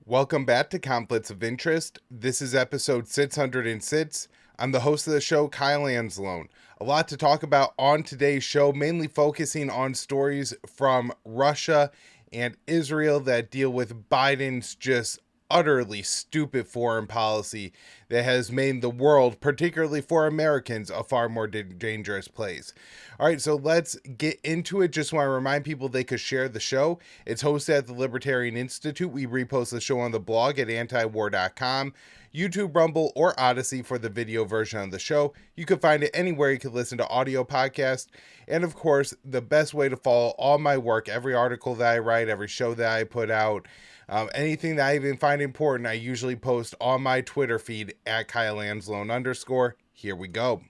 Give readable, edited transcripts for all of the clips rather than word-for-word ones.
Welcome back to Conflicts of Interest. This is episode 606. I'm the host of the show, Kyle Anzalone. A lot to talk about on today's show, mainly focusing on stories from Russia and Israel that deal with Biden's just utterly stupid foreign policy that has made the world, particularly for Americans, a far more dangerous place. All right, so let's get into it. Just want to remind people they could share the show. It's hosted at the Libertarian Institute. We repost the show on the blog at antiwar.com, YouTube, Rumble, or Odysee for the video version of the show. You can find it anywhere you can listen to audio podcasts. And of course, the best way to follow all my work, every article that I write, every show that I put out, anything that I even find important, I usually post on my Twitter feed at @KyleAnzalone_. Here we go.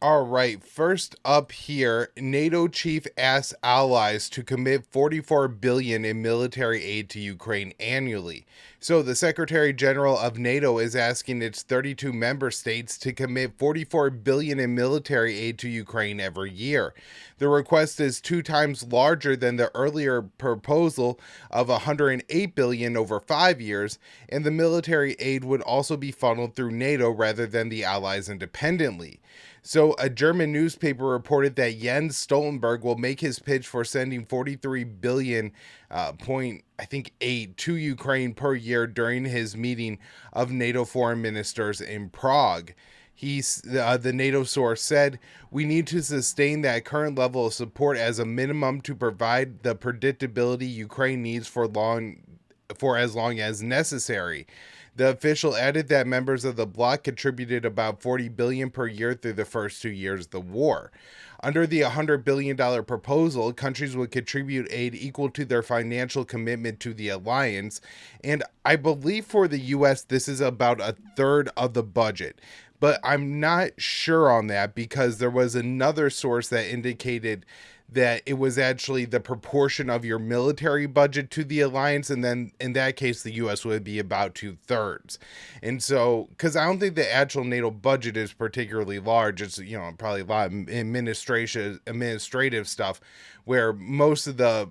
All right, first up here, NATO chief asks allies to commit $44 billion in military aid to Ukraine annually. So the Secretary General of NATO is asking its 32 member states to commit $44 billion in military aid to Ukraine every year. The request is 2 times larger than the earlier proposal of $108 billion over 5 years, and the military aid would also be funneled through NATO rather than the allies independently. So a German newspaper reported that Jens Stoltenberg will make his pitch for sending 43 billion .8 to Ukraine per year during his meeting of NATO foreign ministers in Prague. The NATO source said, "We need to sustain that current level of support as a minimum to provide the predictability Ukraine needs for as long as necessary." The official added that members of the bloc contributed about $40 billion per year through the first 2 years of the war. Under the $100 billion proposal, countries would contribute aid equal to their financial commitment to the alliance, and I believe for the U.S. this is about a third of the budget. But I'm not sure on that because there was another source that indicated that it was actually the proportion of your military budget to the alliance, and then in that case the US would be about 2/3. And so, because I don't think the actual NATO budget is particularly large, it's probably a lot of administrative stuff, where most of the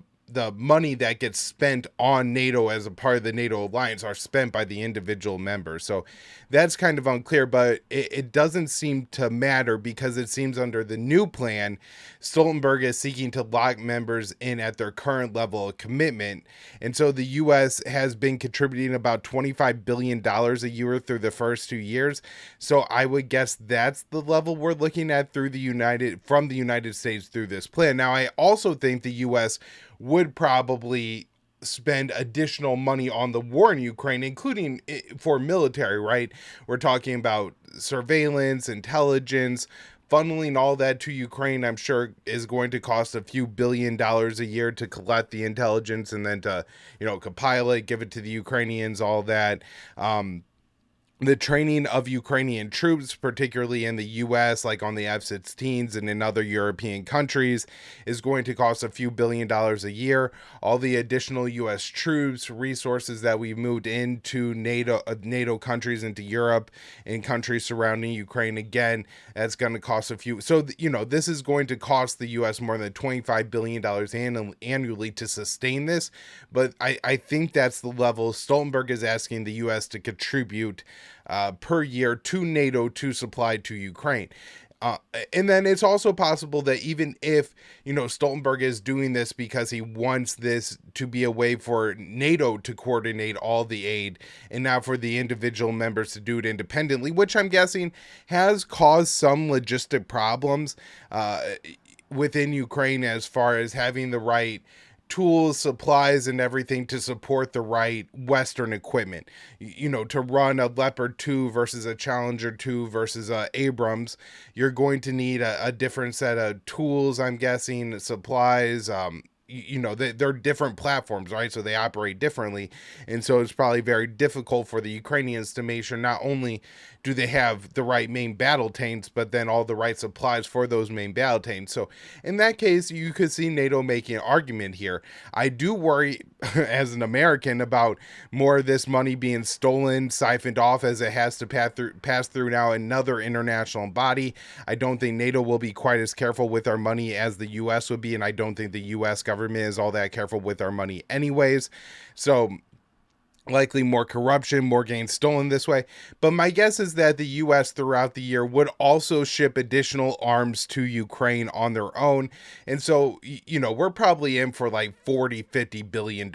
money that gets spent on NATO as a part of the NATO alliance are spent by the individual members. So that's kind of unclear, but it doesn't seem to matter because it seems under the new plan, Stoltenberg is seeking to lock members in at their current level of commitment. And so the U.S. has been contributing about $25 billion a year through the first 2 years. So I would guess that's the level we're looking at from the United States through this plan. Now, I also think the U.S. would probably spend additional money on the war in Ukraine, including for military, right? We're talking about surveillance, intelligence, funneling all that to Ukraine. I'm sure is going to cost a few $1 billion a year to collect the intelligence and then to, compile it, give it to the Ukrainians, all that. The training of Ukrainian troops, particularly in the U.S., like on the F-16s and in other European countries, is going to cost a few $1 billion a year. All the additional U.S. troops, resources that we've moved into NATO countries, into Europe, and countries surrounding Ukraine, again, that's going to cost a few. So, this is going to cost the U.S. more than $25 billion annually to sustain this. But I think that's the level Stoltenberg is asking the U.S. to contribute per year to NATO to supply to Ukraine. And then it's also possible that even if, Stoltenberg is doing this because he wants this to be a way for NATO to coordinate all the aid and not for the individual members to do it independently, which I'm guessing has caused some logistic problems within Ukraine as far as having the right tools, supplies, and everything to support the right Western equipment. To run a Leopard 2 versus a Challenger 2 versus Abrams, you're going to need a different set of tools, I'm guessing, supplies. They're different platforms, right? So they operate differently. And so it's probably very difficult for the Ukrainians to make sure not only do they have the right main battle tanks, but then all the right supplies for those main battle tanks. So in that case, you could see NATO making an argument here. I do worry as an American about more of this money being stolen, siphoned off as it has to pass through now another international body. I don't think NATO will be quite as careful with our money as the U.S. would be, and I don't think the U.S. government is all that careful with our money anyways. So Likely more corruption, more gains stolen this way. But my guess is that the US throughout the year would also ship additional arms to Ukraine on their own. And so, we're probably in for like 40, $50 billion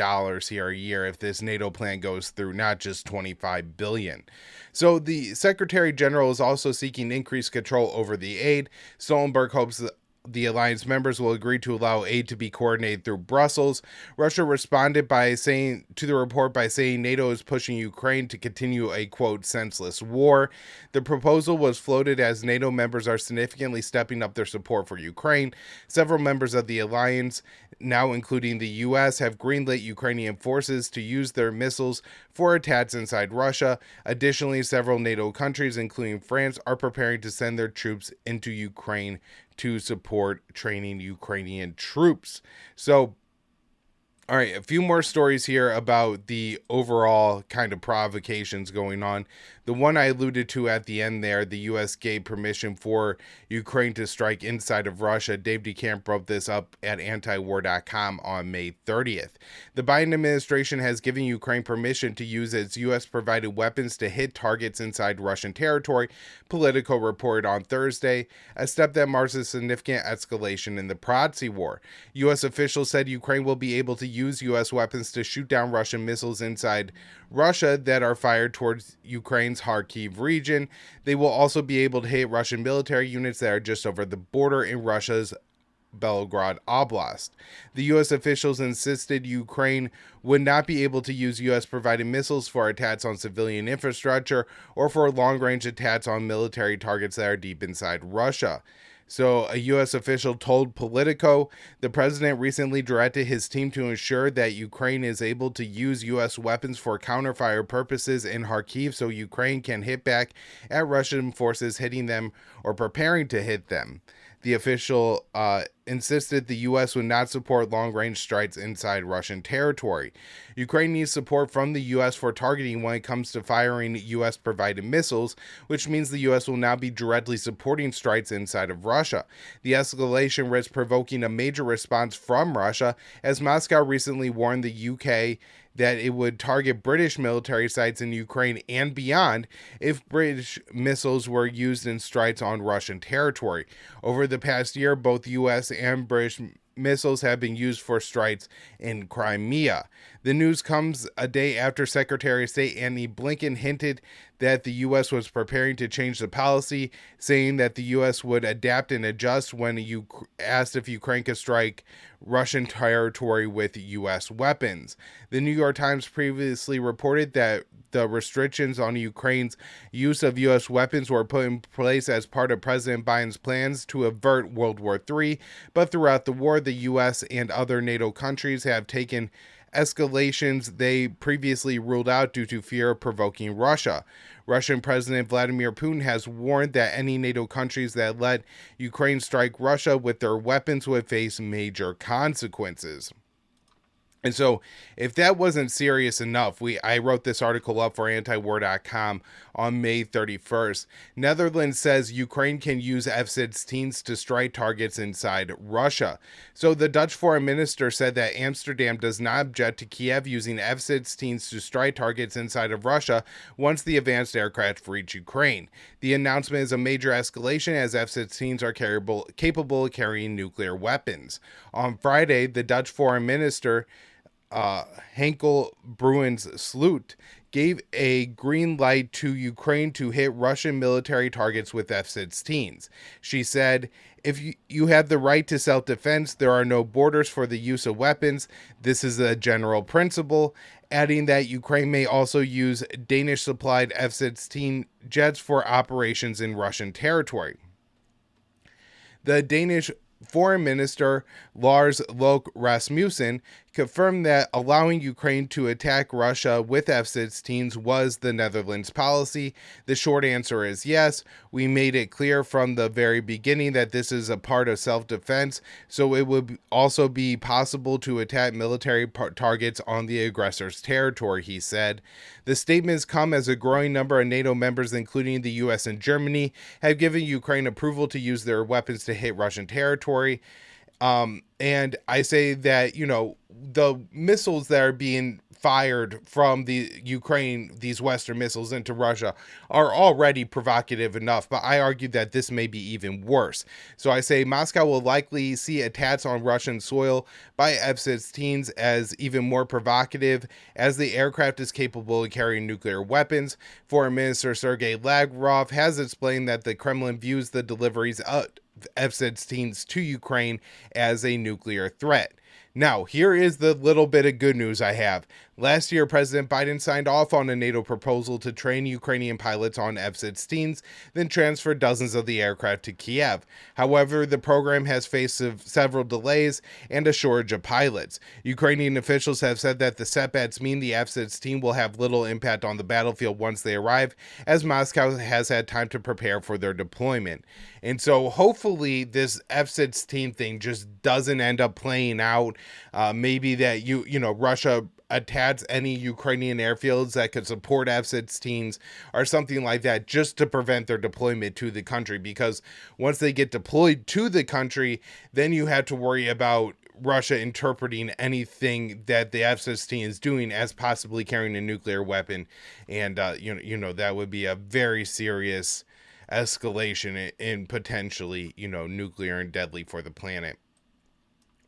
here a year if this NATO plan goes through, not just 25 billion. So the Secretary General is also seeking increased control over the aid. Stoltenberg hopes that the alliance members will agree to allow aid to be coordinated through Brussels. Russia responded by saying to the report by saying NATO is pushing Ukraine to continue a quote senseless war. The proposal was floated as NATO members are significantly stepping up their support for Ukraine. Several members of the alliance, now including the US, have greenlit Ukrainian forces to use their missiles for attacks inside Russia. Additionally, several NATO countries, including France, are preparing to send their troops into Ukraine to support training Ukrainian troops. So, all right, a few more stories here about the overall kind of provocations going on. The one I alluded to at the end there, the U.S. gave permission for Ukraine to strike inside of Russia. Dave DeCamp wrote this up at antiwar.com on May 30th. The Biden administration has given Ukraine permission to use its U.S.-provided weapons to hit targets inside Russian territory, Politico reported on Thursday, a step that marks a significant escalation in the proxy war. U.S. officials said Ukraine will be able to use U.S. weapons to shoot down Russian missiles inside Russia that are fired towards Ukraine's Kharkiv region. They will also be able to hit Russian military units that are just over the border in Russia's Belgorod Oblast. The U.S. officials insisted Ukraine would not be able to use U.S.-provided missiles for attacks on civilian infrastructure or for long-range attacks on military targets that are deep inside Russia. So a U.S. official told Politico the president recently directed his team to ensure that Ukraine is able to use U.S. weapons for counterfire purposes in Kharkiv so Ukraine can hit back at Russian forces hitting them or preparing to hit them. The official insisted the U.S. would not support long-range strikes inside Russian territory. Ukraine needs support from the U.S. for targeting when it comes to firing U.S.-provided missiles, which means the U.S. will now be directly supporting strikes inside of Russia. The escalation risks provoking a major response from Russia, as Moscow recently warned the U.K. that it would target British military sites in Ukraine and beyond if British missiles were used in strikes on Russian territory. Over the past year, both U.S. and British missiles have been used for strikes in Crimea. The news comes a day after Secretary of State Antony Blinken hinted that the U.S. was preparing to change the policy, saying that the U.S. would adapt and adjust when asked if Ukraine could strike Russian territory with U.S. weapons. The New York Times previously reported that the restrictions on Ukraine's use of U.S. weapons were put in place as part of President Biden's plans to avert World War III, but throughout the war, the U.S. and other NATO countries have taken escalations they previously ruled out due to fear of provoking Russia. Russian President Vladimir Putin has warned that any NATO countries that let Ukraine strike Russia with their weapons would face major consequences. And so, if that wasn't serious enough, I wrote this article up for antiwar.com on May 31st. Netherlands says Ukraine can use F-16s to strike targets inside Russia. So the Dutch foreign minister said that Amsterdam does not object to Kiev using F-16s to strike targets inside of Russia once the advanced aircraft reach Ukraine. The announcement is a major escalation as F-16s are capable of carrying nuclear weapons. On Friday, the Dutch foreign minister Henkel Bruins Sloot gave a green light to Ukraine to hit Russian military targets with F-16s. She said, if you have the right to self-defense, there are no borders for the use of weapons. This is a general principle, adding that Ukraine may also use Danish-supplied F-16 jets for operations in Russian territory. The Danish Foreign Minister Lars Løkke Rasmussen confirmed that allowing Ukraine to attack Russia with F-16s was the Netherlands' policy. The short answer is yes. We made it clear from the very beginning that this is a part of self-defense, so it would also be possible to attack military targets on the aggressor's territory, he said. The statements come as a growing number of NATO members, including the U.S. and Germany, have given Ukraine approval to use their weapons to hit Russian territory. And I say that, the missiles that are being fired from the Ukraine, these Western missiles into Russia, are already provocative enough, but I argue that this may be even worse. So I say Moscow will likely see attacks on Russian soil by F-16s as even more provocative, as the aircraft is capable of carrying nuclear weapons. Foreign Minister Sergei Lavrov has explained that the Kremlin views the deliveries of F-16s to Ukraine as a nuclear threat. Now, here is the little bit of good news I have. Last year, President Biden signed off on a NATO proposal to train Ukrainian pilots on F-16s, then transfer dozens of the aircraft to Kiev. However, the program has faced several delays and a shortage of pilots. Ukrainian officials have said that the setbacks mean the F-16 will have little impact on the battlefield once they arrive, as Moscow has had time to prepare for their deployment. And so hopefully this F-16 thing just doesn't end up playing out. Maybe that Russia attacks any Ukrainian airfields that could support F-16s or something like that, just to prevent their deployment to the country. Because once they get deployed to the country, then you have to worry about Russia interpreting anything that the F-16 is doing as possibly carrying a nuclear weapon, and that would be a very serious escalation in potentially nuclear and deadly for the planet.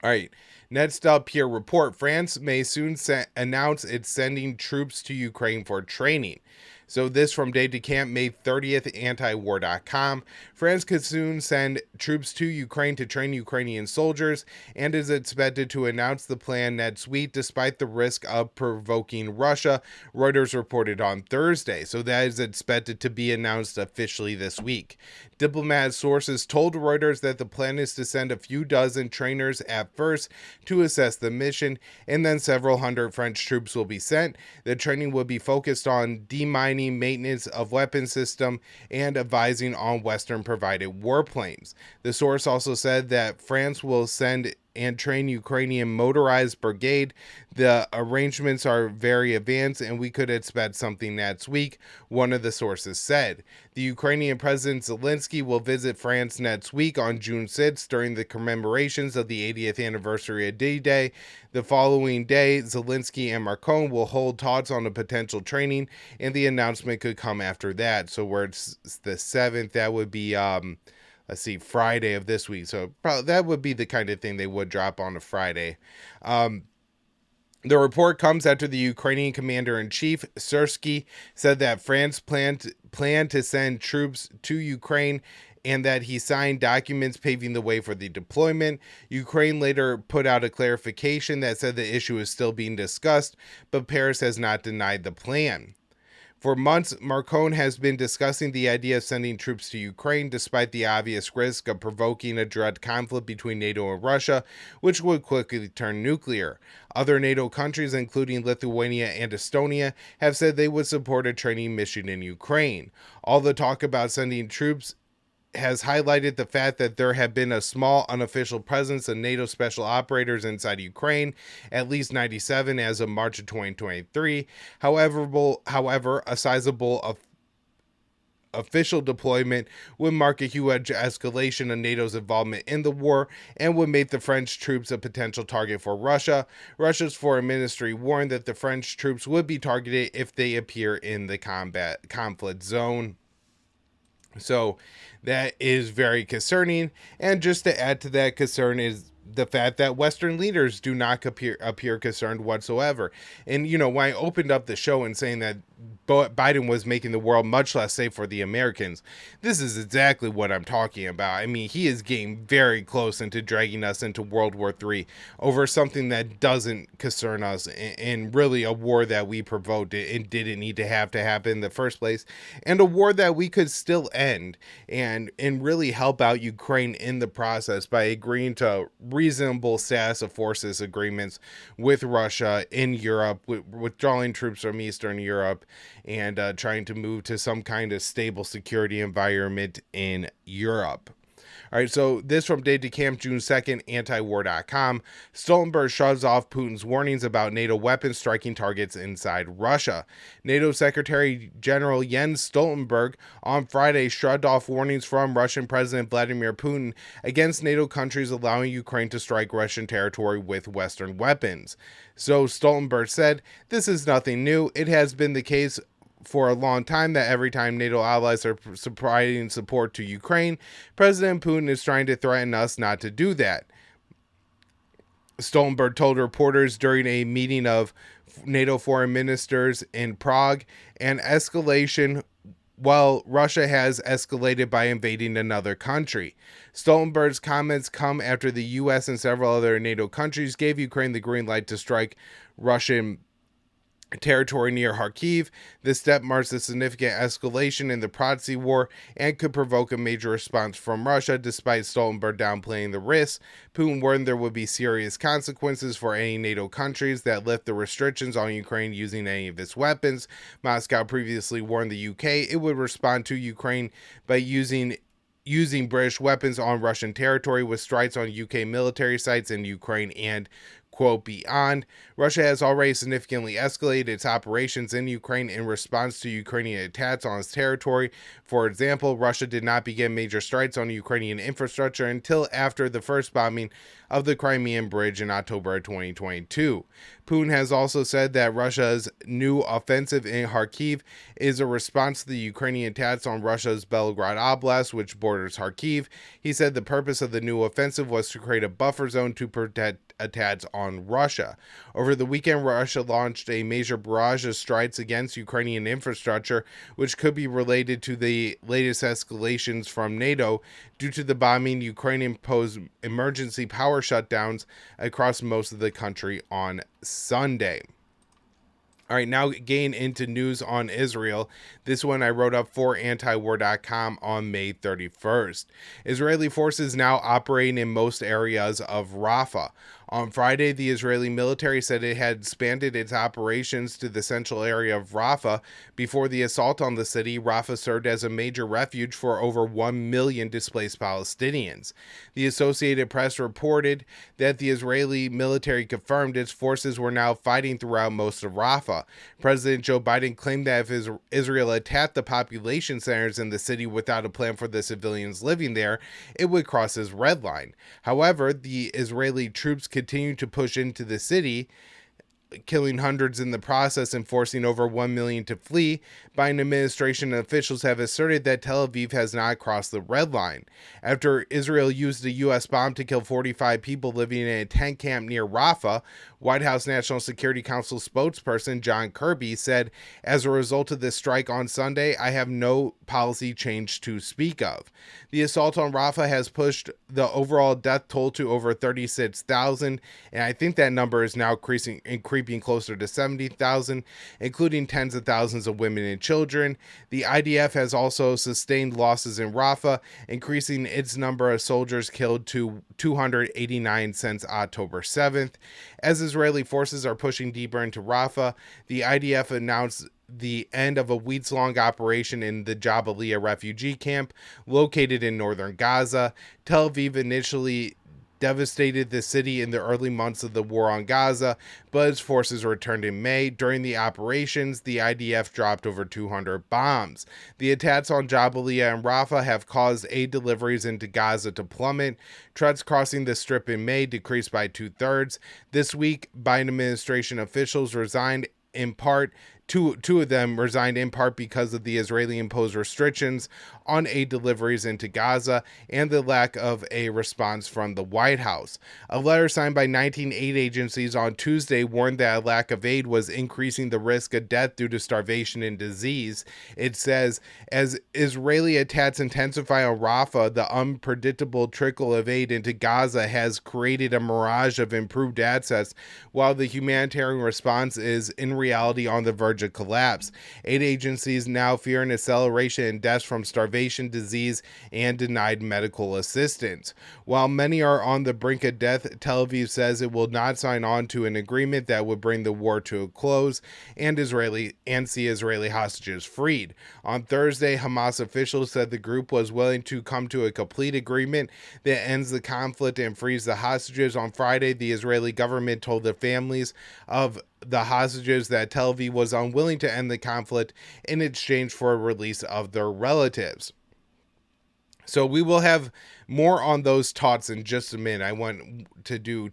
All right, next up here, report France may soon announce it's sending troops to Ukraine for training. So this from Day to Camp, May 30th, antiwar.com. France could soon send troops to Ukraine to train Ukrainian soldiers and is expected to announce the plan next week despite the risk of provoking Russia, Reuters reported on Thursday. So that is expected to be announced officially this week. Diplomat sources told Reuters that the plan is to send a few dozen trainers at first to assess the mission, and then several hundred French troops will be sent. The training will be focused on demining, maintenance of weapon system, and advising on Western provided warplanes. The source also said that France will send and train Ukrainian motorized brigade. The arrangements are very advanced and we could expect something next week, one of the sources said. The Ukrainian President Zelensky will visit France next week on June 6th during the commemorations of the 80th anniversary of D-Day. The following day, Zelensky and Macron will hold talks on a potential training, and the announcement could come after that. So where it's the 7th, that would be Friday of this week. So probably that would be the kind of thing they would drop on a Friday. The report comes after the Ukrainian commander-in-chief, Syrsky, said that France planned to send troops to Ukraine and that he signed documents paving the way for the deployment. Ukraine later put out a clarification that said the issue is still being discussed, but Paris has not denied the plan. For months, Macron has been discussing the idea of sending troops to Ukraine, despite the obvious risk of provoking a direct conflict between NATO and Russia, which would quickly turn nuclear. Other NATO countries, including Lithuania and Estonia, have said they would support a training mission in Ukraine. All the talk about sending troops has highlighted the fact that there have been a small unofficial presence of NATO special operators inside Ukraine, at least 97 as of March of 2023. However, a sizable official deployment would mark a huge escalation of NATO's involvement in the war and would make the French troops a potential target for Russia. Russia's foreign ministry warned that the French troops would be targeted if they appear in the conflict zone. So that is very concerning. And just to add to that concern is the fact that Western leaders do not appear concerned whatsoever. And, when I opened up the show and saying that Biden was making the world much less safe for the Americans, this is exactly what I'm talking about. I mean, he is getting very close into dragging us into World War III over something that doesn't concern us, and really a war that we provoked and didn't need to happen in the first place, and a war that we could still end and really help out Ukraine in the process by agreeing to reasonable status of forces agreements with Russia in Europe, withdrawing troops from Eastern Europe, and trying to move to some kind of stable security environment in Europe. All right, so this from Day to Camp, June 2nd, antiwar.com. Stoltenberg shrugs off Putin's warnings about NATO weapons striking targets inside Russia. NATO Secretary General Jens Stoltenberg on Friday shrugged off warnings from Russian President Vladimir Putin against NATO countries allowing Ukraine to strike Russian territory with Western weapons. So Stoltenberg said, "This is nothing new. It has been the case for a long time that every time NATO allies are providing support to Ukraine, President Putin is trying to threaten us not to do that." Stoltenberg told reporters during a meeting of NATO foreign ministers in Prague, an escalation while Russia has escalated by invading another country. Stoltenberg's comments come after the U.S. and several other NATO countries gave Ukraine the green light to strike Russian territory near Kharkiv. This step marks a significant escalation in the proxy war and could provoke a major response from Russia. Despite Stoltenberg downplaying the risks, Putin warned there would be serious consequences for any NATO countries that lift the restrictions on Ukraine using any of its weapons. Moscow previously warned the UK it would respond to Ukraine by using British weapons on Russian territory with strikes on UK military sites in Ukraine and, quote, beyond. Russia has already significantly escalated its operations in Ukraine in response to Ukrainian attacks on its territory. For example, Russia did not begin major strikes on Ukrainian infrastructure until after the first bombing of the Crimean Bridge in October 2022. Putin has also said that Russia's new offensive in Kharkiv is a response to the Ukrainian attacks on Russia's Belgorod Oblast, which borders Kharkiv. He said the purpose of the new offensive was to create a buffer zone to protect attacks on Russia. Over the weekend, Russia launched a major barrage of strikes against Ukrainian infrastructure, which could be related to the latest escalations from NATO. Due to the bombing, Ukraine imposed emergency power shutdowns across most of the country on Sunday. All right, now getting into news on Israel. This one I wrote up for antiwar.com on May 31st. Israeli forces now operating in most areas of Rafah. On Friday, the Israeli military said it had expanded its operations to the central area of Rafah. Before the assault on the city, Rafah served as a major refuge for over 1 million displaced Palestinians. The Associated Press reported that the Israeli military confirmed its forces were now fighting throughout most of Rafah. President Joe Biden claimed that if Israel attacked the population centers in the city without a plan for the civilians living there, it would cross his red line. However, the Israeli troops continued to push into the city, killing hundreds in the process and forcing over 1 million to flee. Biden administration officials have asserted that Tel Aviv has not crossed the red line. After Israel used a U.S. bomb to kill 45 people living in a tent camp near Rafah, White House National Security Council spokesperson John Kirby said, "As a result of this strike on Sunday, I have no policy change to speak of." The assault on Rafah has pushed the overall death toll to over 36,000, and I think that number is now creeping closer to 70,000, including tens of thousands of women and children. The IDF has also sustained losses in Rafah, increasing its number of soldiers killed to 289 since October 7th. As Israeli forces are pushing deeper into Rafah, the IDF announced the end of a weeks-long operation in the Jabalia refugee camp located in northern Gaza. Tel Aviv initially devastated the city in the early months of the war on Gaza, but its forces returned in May. During the operations, the IDF dropped over 200 bombs. The attacks on Jabalia and Rafah have caused aid deliveries into Gaza to plummet. Trucks crossing the strip in May decreased by 2/3. This week, Biden administration officials resigned in part. Two of them resigned in part because of the Israeli-imposed restrictions on aid deliveries into Gaza and the lack of a response from the White House. A letter signed by 19 aid agencies on Tuesday warned that a lack of aid was increasing the risk of death due to starvation and disease. It says, as Israeli attacks intensify on Rafah, the unpredictable trickle of aid into Gaza has created a mirage of improved access, while the humanitarian response is in reality on the verge verge of collapse. Aid agencies now fear an acceleration in deaths from starvation, disease, and denied medical assistance. While many are on the brink of death, Tel Aviv says it will not sign on to an agreement that would bring the war to a close and see Israeli hostages freed. On Thursday, Hamas officials said the group was willing to come to a complete agreement that ends the conflict and frees the hostages. On Friday, the Israeli government told the families of the hostages that Tel Aviv was unwilling to end the conflict in exchange for a release of their relatives. So we will have more on those talks in just a minute. I want to do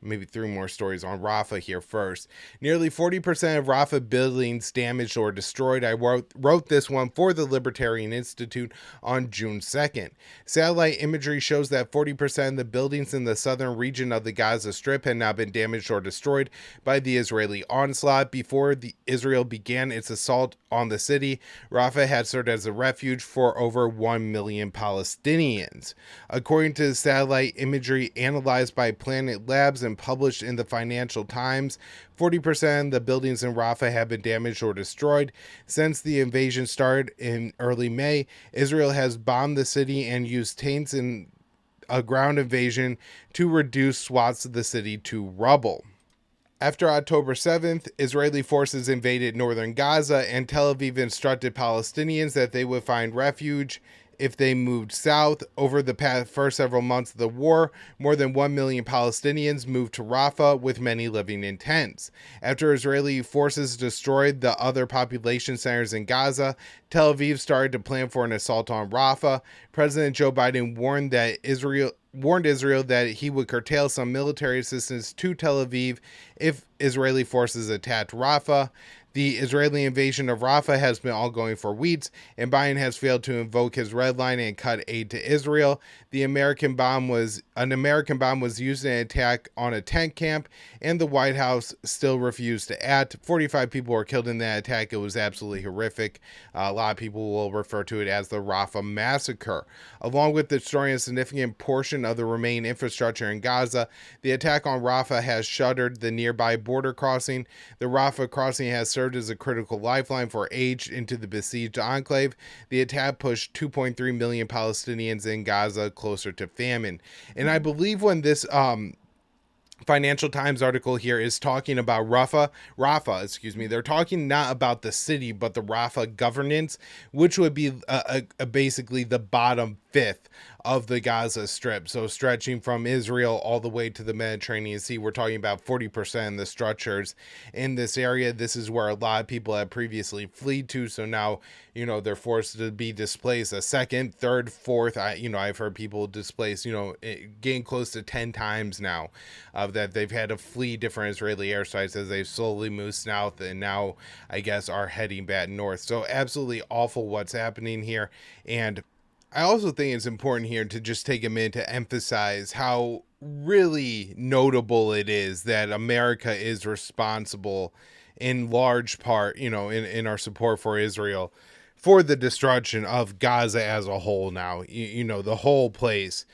maybe 3 more stories on Rafah here first. Nearly 40% of Rafah buildings damaged or destroyed. I wrote this one for the Libertarian Institute on June 2nd. Satellite imagery shows that 40% of the buildings in the southern region of the Gaza Strip had now been damaged or destroyed by the Israeli onslaught. Before Israel began its assault on the city, Rafah had served as a refuge for over 1 million Palestinians. According to satellite imagery analyzed by Planet Labs and published in the Financial Times, 40% of the buildings in Rafah have been damaged or destroyed. Since the invasion started in early May, Israel has bombed the city and used tanks in a ground invasion to reduce swaths of the city to rubble. After October 7th, Israeli forces invaded northern Gaza, and Tel Aviv instructed Palestinians that they would find refuge if they moved south. Over the first several months of the war, more than 1 million Palestinians moved to Rafah, with many living in tents. After Israeli forces destroyed the other population centers in Gaza, Tel Aviv started to plan for an assault on Rafah. President Joe Biden warned Israel that he would curtail some military assistance to Tel Aviv if Israeli forces attacked Rafah. The Israeli invasion of Rafah has been ongoing for weeks, and Biden has failed to invoke his red line and cut aid to Israel. An American bomb was used in an attack on a tent camp, and the White House still refused to act. 45 people were killed in that attack. It was absolutely horrific. A lot of people will refer to it as the Rafah massacre. Along with destroying a significant portion of the remaining infrastructure in Gaza, the attack on Rafah has shuttered the nearby border crossing. The Rafah crossing has served as a critical lifeline for aid into the besieged enclave. The attack pushed 2.3 million Palestinians in Gaza closer to famine. And I believe when this Financial Times article here is talking about Rafah, they're talking not about the city, but the Rafah governance, which would be basically the bottom fifth of the Gaza Strip. So stretching from Israel all the way to the Mediterranean Sea, we're talking about 40% of the structures in this area. This is where a lot of people have previously fled to. So now, they're forced to be displaced a second, third, fourth. I've heard people displaced, getting close to 10 times now that they've had to flee different Israeli air sites as they've slowly moved south and now, I guess, are heading back north. So absolutely awful what's happening here. And I also think it's important here to just take a minute to emphasize how really notable it is that America is responsible in large part, in our support for Israel, for the destruction of Gaza as a whole now. The whole place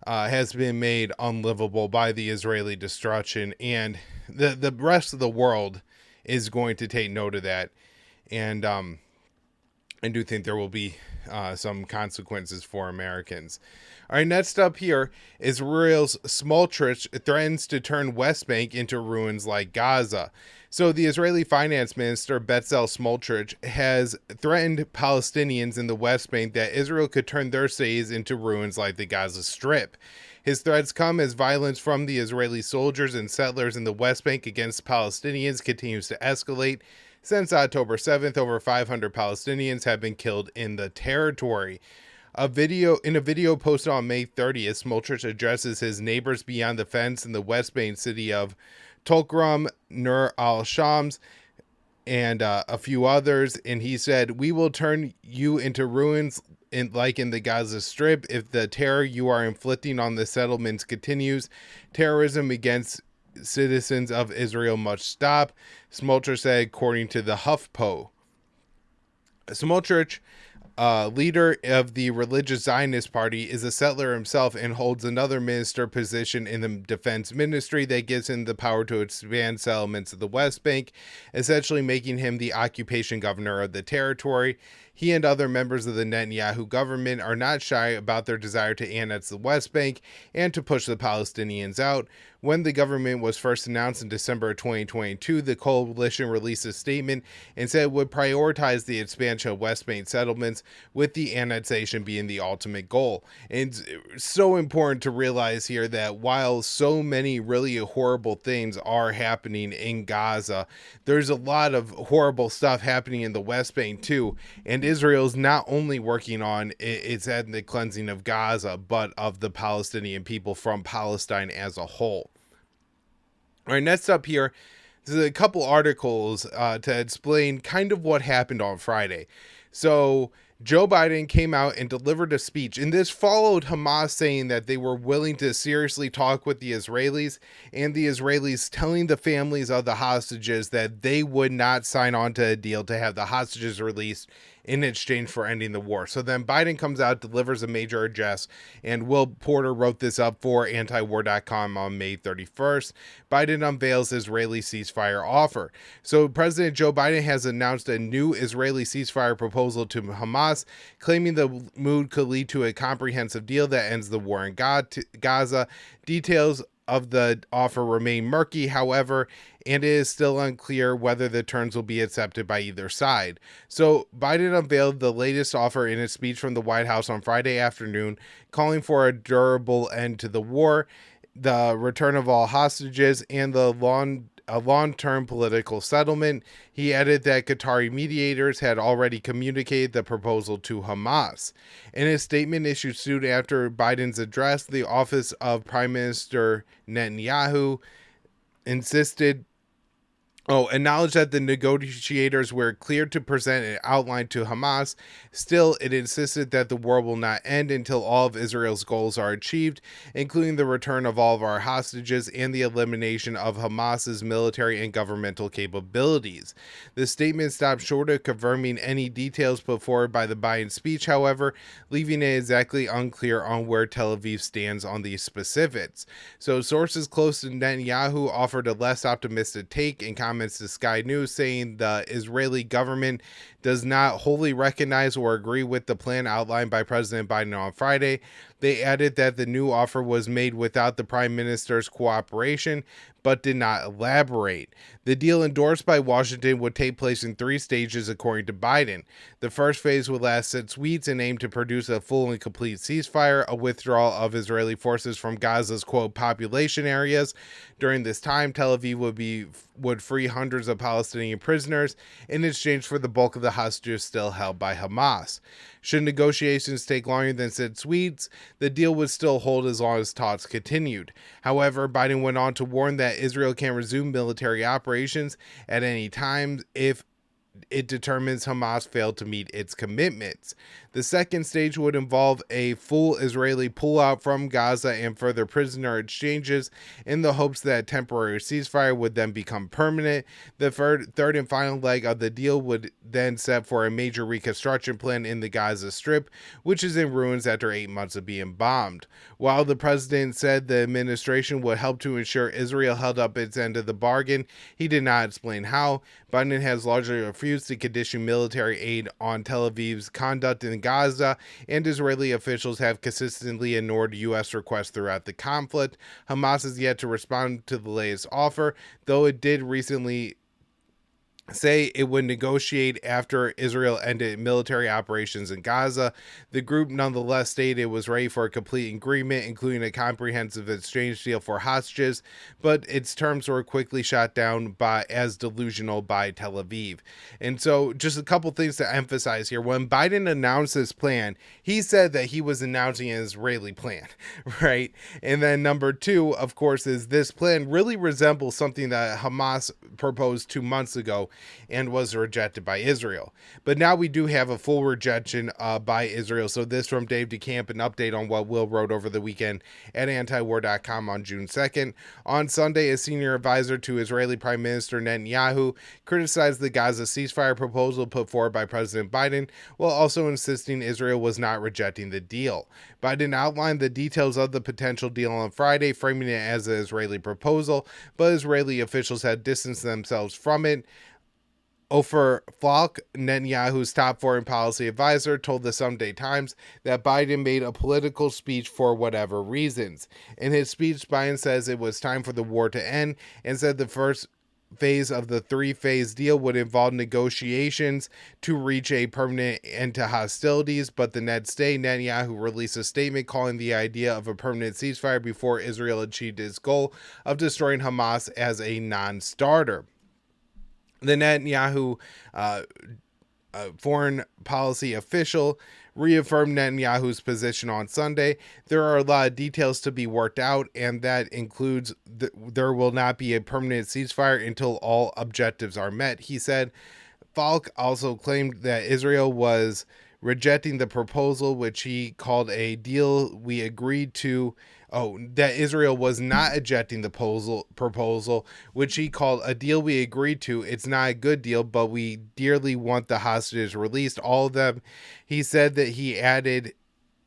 has been made unlivable by the Israeli destruction, and the rest of the world is going to take note of that. And I do think there will be some consequences for Americans. All right, next up here, Israel's Smotrich threatens to turn West Bank into ruins like Gaza. So the Israeli finance minister, Bezalel Smotrich, has threatened Palestinians in the West Bank that Israel could turn their cities into ruins like the Gaza Strip. His threats come as violence from the Israeli soldiers and settlers in the West Bank against Palestinians continues to escalate. Since October 7th, over 500 Palestinians have been killed in the territory. In a video posted on May 30th, Smotrich addresses his neighbors beyond the fence in the West Bank city of Tulkarm, Nur al-Shams, and a few others. And he said, "We will turn you into ruins like in the Gaza Strip if the terror you are inflicting on the settlements continues. Terrorism against citizens of Israel must stop," Smotrich said, according to the HuffPo. Smotrich leader of the religious Zionist party, is a settler himself and holds another minister position in the defense ministry that gives him the power to expand settlements of the West Bank, essentially making him the occupation governor of the territory. He and other members of the Netanyahu government are not shy about their desire to annex the West Bank and to push the Palestinians out. When the government was first announced in December of 2022, the coalition released a statement and said it would prioritize the expansion of West Bank settlements, with the annexation being the ultimate goal. And it's so important to realize here that while so many really horrible things are happening in Gaza, there's a lot of horrible stuff happening in the West Bank too. And Israel's not only working on its ethnic cleansing of Gaza, but of the Palestinian people from Palestine as a whole. All right, next up here, there's a couple articles to explain kind of what happened on Friday. So Joe Biden came out and delivered a speech, and this followed Hamas saying that they were willing to seriously talk with the Israelis, and the Israelis telling the families of the hostages that they would not sign on to a deal to have the hostages released in exchange for ending the war. So then Biden comes out, delivers a major address, and Will Porter wrote this up for antiwar.com on May 31st. Biden unveils Israeli ceasefire offer. So President Joe Biden has announced a new Israeli ceasefire proposal to Hamas, claiming the move could lead to a comprehensive deal that ends the war in Gaza. Details of the offer remain murky, however, and it is still unclear whether the terms will be accepted by either side. So Biden unveiled the latest offer in a speech from the White House on Friday afternoon, calling for a durable end to the war, the return of all hostages, and a long-term political settlement. He added that Qatari mediators had already communicated the proposal to Hamas. In a statement issued soon after Biden's address, the office of Prime Minister Netanyahu acknowledged that the negotiators were cleared to present an outline to Hamas. Still, it insisted that the war will not end until all of Israel's goals are achieved, including the return of all of our hostages and the elimination of Hamas's military and governmental capabilities. The statement stopped short of confirming any details put forward by the Biden speech, however, leaving it exactly unclear on where Tel Aviv stands on these specifics. So sources close to Netanyahu offered a less optimistic take in comments to Sky News, saying the Israeli government does not wholly recognize or agree with the plan outlined by President Biden on Friday. They added that the new offer was made without the Prime Minister's cooperation, but did not elaborate. The deal endorsed by Washington would take place in 3 stages, according to Biden. The first phase would last 6 weeks and aim to produce a full and complete ceasefire, a withdrawal of Israeli forces from Gaza's, quote, population areas. During this time, Tel Aviv would free hundreds of Palestinian prisoners in exchange for the bulk of the hostages still held by Hamas. Should negotiations take longer than 6 weeks, the deal would still hold as long as talks continued. However, Biden went on to warn that Israel can resume military operations at any time if it determines Hamas failed to meet its commitments. The second stage would involve a full Israeli pullout from Gaza and further prisoner exchanges in the hopes that a temporary ceasefire would then become permanent. The third and final leg of the deal would then set for a major reconstruction plan in the Gaza Strip, which is in ruins after 8 months of being bombed. While the president said the administration would help to ensure Israel held up its end of the bargain, he did not explain how. Biden has largely refused to condition military aid on Tel Aviv's conduct in Gaza, and Israeli officials have consistently ignored U.S. requests throughout the conflict. Hamas has yet to respond to the latest offer, though it did recently say it would negotiate after Israel ended military operations in Gaza. The group nonetheless stated it was ready for a complete agreement, including a comprehensive exchange deal for hostages, but its terms were quickly shot down as delusional by Tel Aviv. And so just a couple things to emphasize here. When Biden announced this plan, he said that he was announcing an Israeli plan, right? And then number 2, of course, is this plan really resembles something that Hamas proposed 2 months ago, and was rejected by Israel. But now we do have a full rejection by Israel. So this from Dave DeCamp, an update on what Will wrote over the weekend at antiwar.com on June 2nd. On Sunday, a senior advisor to Israeli Prime Minister Netanyahu criticized the Gaza ceasefire proposal put forward by President Biden, while also insisting Israel was not rejecting the deal. Biden outlined the details of the potential deal on Friday, framing it as an Israeli proposal, but Israeli officials had distanced themselves from it. Ofer Falk, Netanyahu's top foreign policy advisor, told the Sunday Times that Biden made a political speech for whatever reasons. In his speech, Biden says it was time for the war to end and said the first phase of the three-phase deal would involve negotiations to reach a permanent end to hostilities, but the next day, Netanyahu released a statement calling the idea of a permanent ceasefire before Israel achieved its goal of destroying Hamas as a non-starter. The Netanyahu foreign policy official reaffirmed Netanyahu's position on Sunday. There are a lot of details to be worked out, and that includes there will not be a permanent ceasefire until all objectives are met, he said. Falk also claimed that Israel was rejecting the proposal, which he called a deal we agreed to. That Israel was not ejecting the proposal, which he called a deal we agreed to. It's not a good deal, but we dearly want the hostages released, all of them. He said that he added,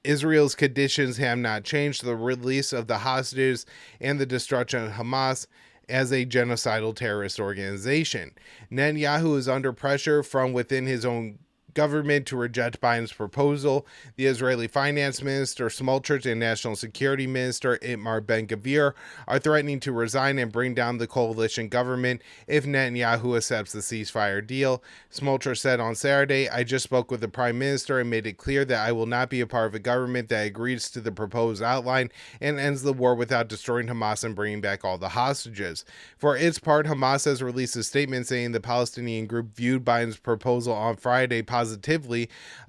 Israel's conditions have not changed. The release of the hostages and the destruction of Hamas as a genocidal terrorist organization. Netanyahu is under pressure from within his own government to reject Biden's proposal. The Israeli Finance Minister Smotrich and National Security Minister Itamar Ben-Gvir are threatening to resign and bring down the coalition government if Netanyahu accepts the ceasefire deal. Smotrich said on Saturday, I just spoke with the Prime Minister and made it clear that I will not be a part of a government that agrees to the proposed outline and ends the war without destroying Hamas and bringing back all the hostages. For its part, Hamas has released a statement saying the Palestinian group viewed Biden's proposal on Friday positively.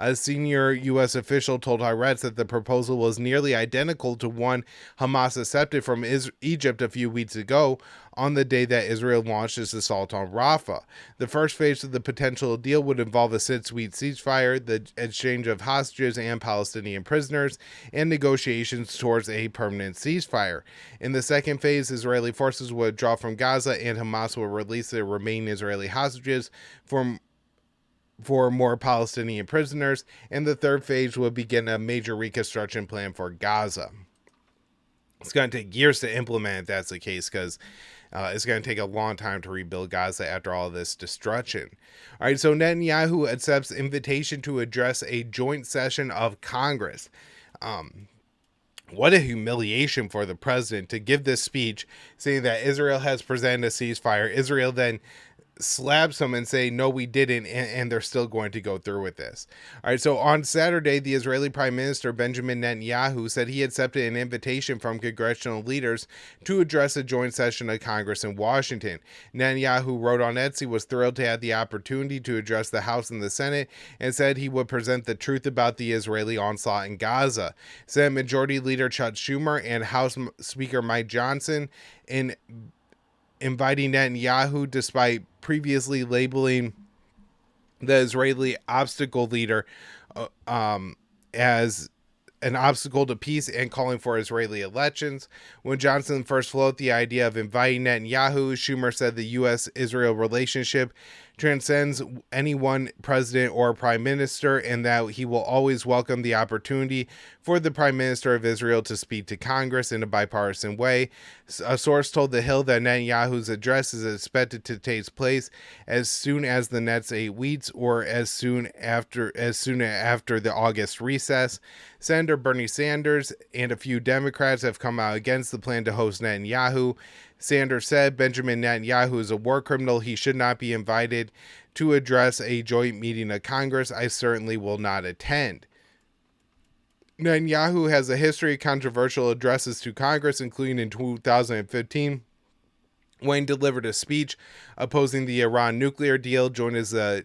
A senior U.S. official told Haaretz that the proposal was nearly identical to one Hamas accepted from Egypt a few weeks ago on the day that Israel launched its assault on Rafah. The first phase of the potential deal would involve a 6-week ceasefire, the exchange of hostages and Palestinian prisoners, and negotiations towards a permanent ceasefire. In the second phase, Israeli forces would withdraw from Gaza and Hamas will release the remaining Israeli hostages for more Palestinian prisoners, and the third phase will begin a major reconstruction plan for Gaza. It's going to take years to implement if that's the case, because it's going to take a long time to rebuild Gaza after all this destruction. All right, so Netanyahu accepts invitation to address a joint session of Congress. What a humiliation for the president to give this speech saying that Israel has presented a ceasefire. Israel then slap some and say, no, we didn't, and they're still going to go through with this. All right, so on Saturday, the Israeli Prime Minister Benjamin Netanyahu said he accepted an invitation from congressional leaders to address a joint session of Congress in Washington. Netanyahu wrote on Etsy was thrilled to have the opportunity to address the House and the Senate and said he would present the truth about the Israeli onslaught in Gaza. Senate Majority Leader Chuck Schumer and House Speaker Mike Johnson inviting Netanyahu, despite previously labeling the Israeli obstacle leader as an obstacle to peace and calling for Israeli elections. When Johnson first floated the idea of inviting Netanyahu, Schumer said the U.S.-Israel relationship transcends any one president or prime minister, and that he will always welcome the opportunity for the Prime Minister of Israel to speak to Congress in a bipartisan way. A source told The Hill that Netanyahu's address is expected to take place as soon as the next 8 weeks, or as soon after the August recess. Senator Bernie Sanders and a few Democrats have come out against the plan to host Netanyahu. Sanders said Benjamin Netanyahu is a war criminal. He should not be invited to address a joint meeting of Congress. I certainly will not attend. Netanyahu has a history of controversial addresses to Congress, including in 2015, when he delivered a speech opposing the Iran nuclear deal,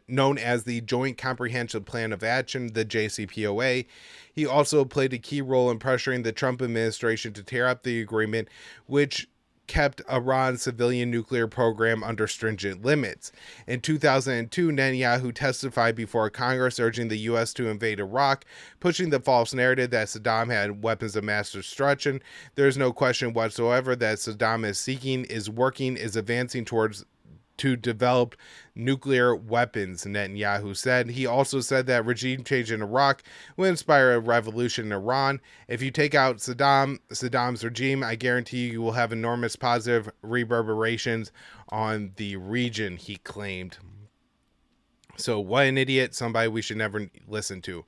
known as the Joint Comprehensive Plan of Action, the JCPOA. He also played a key role in pressuring the Trump administration to tear up the agreement, which kept Iran's civilian nuclear program under stringent limits. In 2002, Netanyahu testified before Congress urging the U.S. to invade Iraq, pushing the false narrative that Saddam had weapons of mass destruction. There is no question whatsoever that Saddam is working, is advancing towards to develop nuclear weapons, Netanyahu said. He also said that regime change in Iraq will inspire a revolution in Iran. If you take out Saddam's regime, I guarantee you will have enormous positive reverberations on the region, he claimed. So what an idiot, somebody we should never listen to.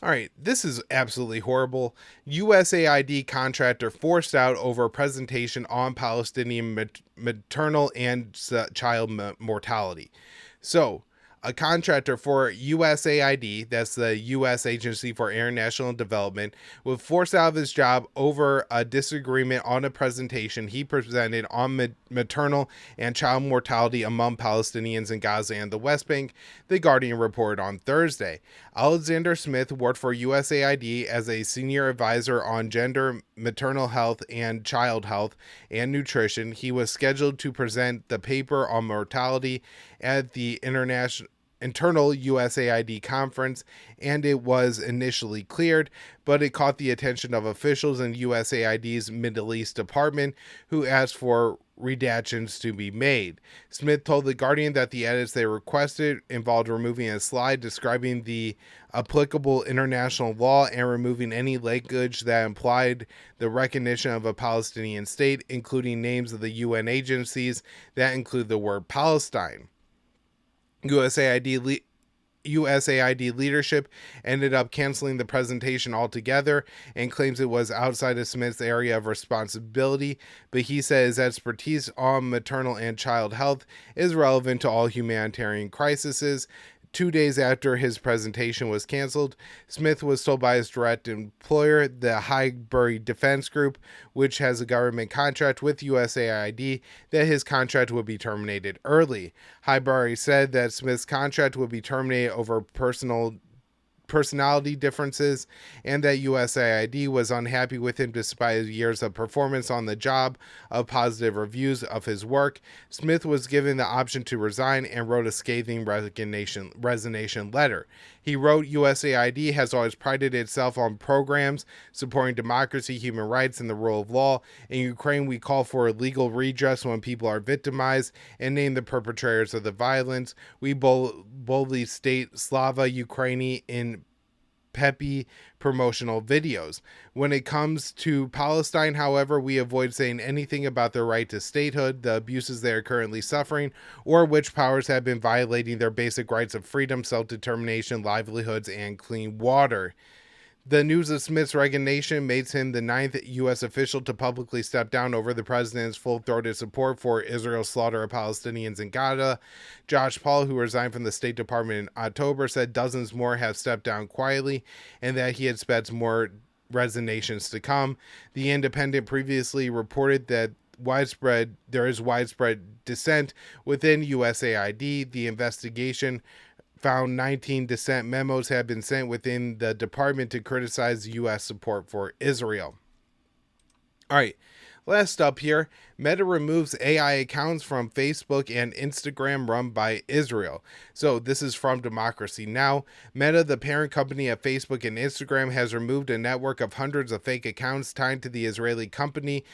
All right, this is absolutely horrible. USAID contractor forced out over a presentation on Palestinian maternal and child mortality. So, a contractor for USAID, that's the U.S. Agency for International Development, was forced out of his job over a disagreement on a presentation he presented on maternal and child mortality among Palestinians in Gaza and the West Bank, The Guardian reported on Thursday. Alexander Smith worked for USAID as a senior advisor on gender, maternal health, and child health and nutrition. He was scheduled to present the paper on mortality at the internal USAID conference, and it was initially cleared, but it caught the attention of officials in USAID's Middle East department, who asked for redactions to be made. Smith told The Guardian that the edits they requested involved removing a slide describing the applicable international law and removing any language that implied the recognition of a Palestinian state, including names of the UN agencies that include the word Palestine. USAID leadership ended up canceling the presentation altogether and claims it was outside of Smith's area of responsibility, but he said his expertise on maternal and child health is relevant to all humanitarian crises. 2 days after his presentation was canceled, Smith was told by his direct employer, the Highbury Defense Group, which has a government contract with USAID, that his contract would be terminated early. Highbury said that Smith's contract would be terminated over personality differences and that USAID was unhappy with him despite his years of performance on the job of positive reviews of his work. Smith was given the option to resign and wrote a scathing resignation letter. He wrote, USAID has always prided itself on programs supporting democracy, human rights, and the rule of law. In Ukraine, we call for legal redress when people are victimized and name the perpetrators of the violence. We boldly state Slava Ukraini in peppy promotional videos. When it comes to Palestine, however, we avoid saying anything about their right to statehood, the abuses they are currently suffering, or which powers have been violating their basic rights of freedom, self-determination, livelihoods, and clean water. The news of Smith's resignation makes him the 9th U.S. official to publicly step down over the president's full-throated support for Israel's slaughter of Palestinians in Gaza. Josh Paul, who resigned from the State Department in October, said dozens more have stepped down quietly and that he expects more resignations to come. The Independent previously reported that there is widespread dissent within USAID. The investigation found 19 dissent memos had been sent within the department to criticize U.S. support for Israel. All right, last up here, Meta removes AI accounts from Facebook and Instagram run by Israel. So this is from Democracy Now! Meta, the parent company of Facebook and Instagram, has removed a network of hundreds of fake accounts tied to the Israeli company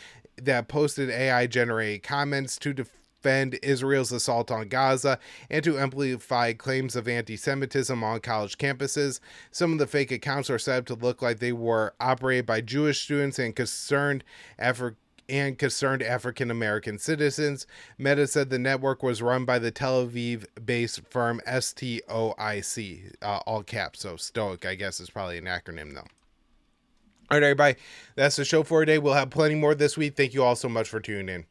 that posted AI-generated comments to defend Israel's assault on Gaza and to amplify claims of anti-Semitism on college campuses. Some of the fake accounts are set up to look like they were operated by Jewish students and concerned African American citizens. Meta said the network was run by the Tel Aviv-based firm STOIC, all caps, so Stoic, I guess, is probably an acronym though. All right, everybody, that's the show for today. We'll have plenty more this week. Thank you all so much for tuning in.